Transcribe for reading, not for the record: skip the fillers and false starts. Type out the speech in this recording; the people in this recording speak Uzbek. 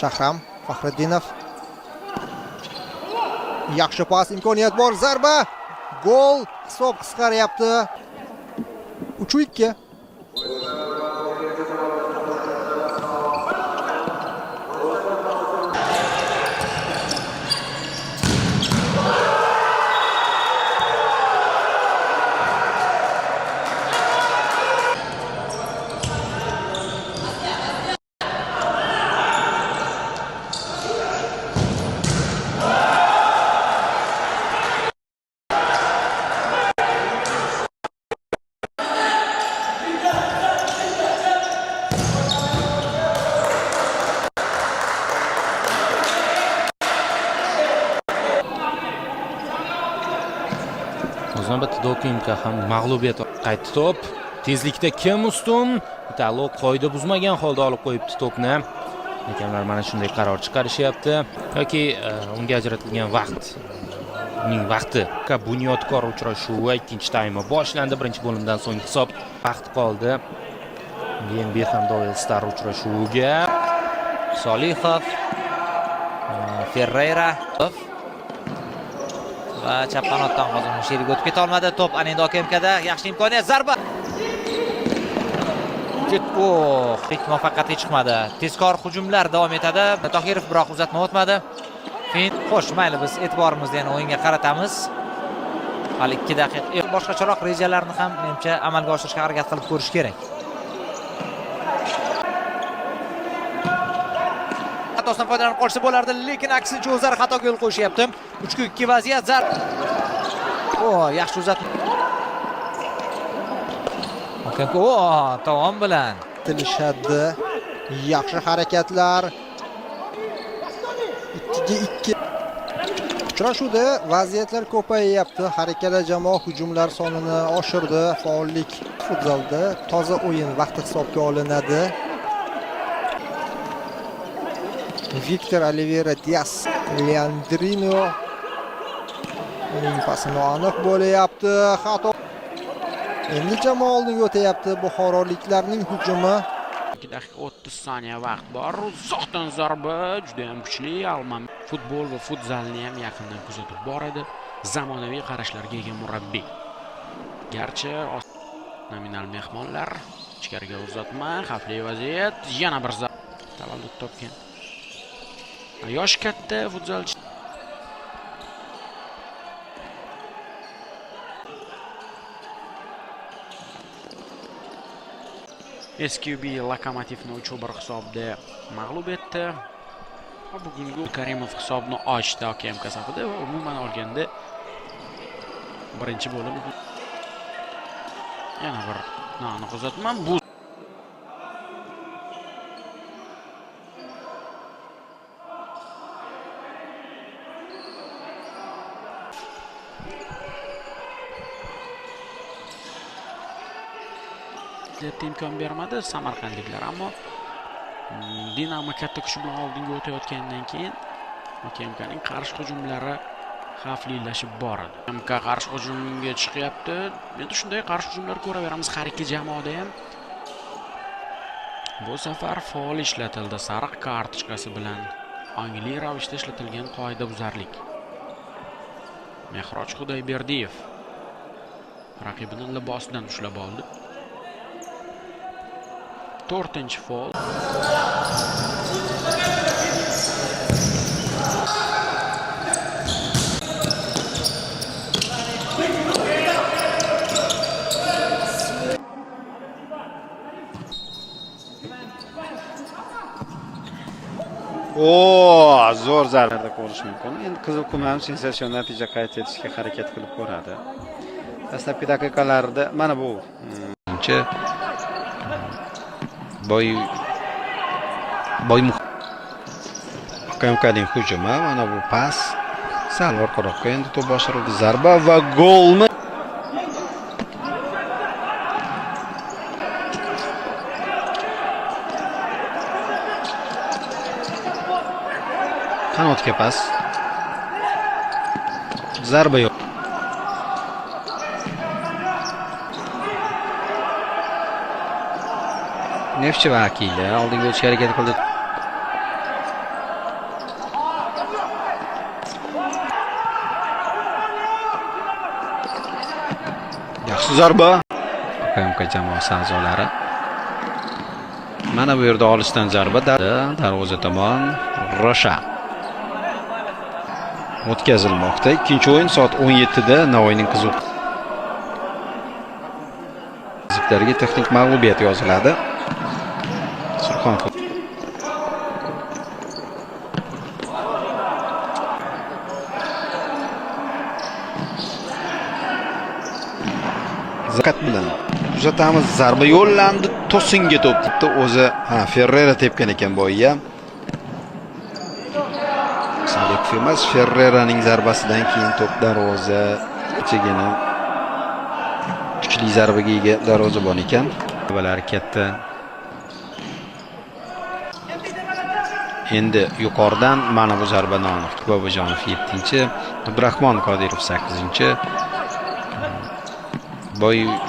Shahram Faxriddinov. Yaxshi pas, imkoniyat bor, zarba. Gol, hisob qisqaryapti. 3-2. Navbatda Dokimka ham mag'lubiyat qaytdi to'p. Tezlikda kim ustun? Italo qoida buzmagan holda olib qo'yibdi to'pni. Hakamlar mana shunday qaror chiqarishyapti yoki unga ajratilgan vaqt uning vaqti. Bunyodkor uchrashuvi ikkinchi taym boshlandi. Birinchi bo'limdan so'ng hisob vaqt qoldi. BNB hamda Star uchrashuviga Solihov, Ferreira va chap qanotdan hozir Mushirik o'tib keta olmadi. To'p Anindo Kemkada, yaxshi imkoniyat, zarba. Hech muvaffaqiyatli chiqmadi. Tezkor hujumlar davom etadi. Tohirov biroq uzatma o'tmadi. Xo'sh, mayli, biz e'tiborimizni yana o'yinga qaratamiz. Hali 2 daqiqa. Boshqacharoq rejalarni ham menimcha amalga oshirishga harakat qilib ko'rish kerak. Xatosidan foydalanib qolsa bo'lardi, lekin aksincha o'zlari xatoga yo'l qo'yishyapti. 3-2 vaziyat, yaxshi uzatma. Taom bilan Tilishadi. Yaxshi harakatlar. 2-2. Uchrashuvda vaziyatlar ko'payyapti. Har ikkala jamoa hujumlar sonini oshirdi. Faollik futzalda toza o'yin vaqti hisobga olinadi. Victor Oliveira Dias, Leandrino. Uning pasi noaniq bo'layapti. Xato. Endi jamoa oldiga o'tayapti buxoroliklarning hujumi. 2 daqiqa 30 soniya vaqt bor. Uzoqdan zarba juda ham kuchli. Alman futbol va futzalni ham yaqindan kuzatib boradi. Zamonaviy qarashlarga ega murabbiy. Garchi nominal mehmonlar ichkariga uzatma, xavfli vaziyat, yana bir tavallud topgan. Yosh katta futzalchi. SQB Lokomotivni 3-1 hisobda mag'lub etdi. Bugungi Karimov hisobni ochdi OKMK safida va umuman olganda birinchi bo'lim yana bir noaniq uzatma. Bu imkon bermadi samarqandliklar, ammo Dinamo katta kuch bilan oldinga o'tayotgandan keyin OKMKning qarshi hujumlari xavflilashib boradi. OKMK qarshi hujumga chiqyapti. Endi shunday qarshi hujumlar ko'raveramiz har ikki jamoada ham. Bu safar faol ishlatildi. Sariq kartochkasi bilan ongli ravishda ishlatilgan qoidabuzarlik. Mehroj Xudoyberdiyev raqibini libosidan ushlab oldi. 4-foul. Zo'r zarbalarda ko'rish mumkin. Endi Qizil Qum ham sensatsion natija qayd etishga harakat qilib ko'radi. Dastlabki daqiqalarda mana bu boy OKMKning hujumi, mana bu pas sal orqaroqqa endi to'p boshqarildi, zarba va golmi? Qanotga pas. Zarba yo'q. Neftchi vakili oldinga o'tishga harakat qildi. zarba. KMK jamoasi a'zolari. Mana bu yerda olishdan zarba darvoza tomon Rosha o'tkazilmoqda. Ikkinchi o'yin soat 17 da Navoiyning Qiziq Qizlarga texnik mag'lubiyat yoziladi. Surxon Zakat bilan kuzatamiz. Zarba yo'llandi, to'singa to'pdi. O'zi Ferrera tepgan ekan boyi ham. Sodiq emas, Ferreraning zarbasidan keyin to'p darvoza ichigina kuchli zarbaga ega darvozabon ekan. Balar katta. Endi yuqoridan mana bu zarbani aniq. Bobojonov 7-chi, Abdurahmon Qodirov 8-chi. Boy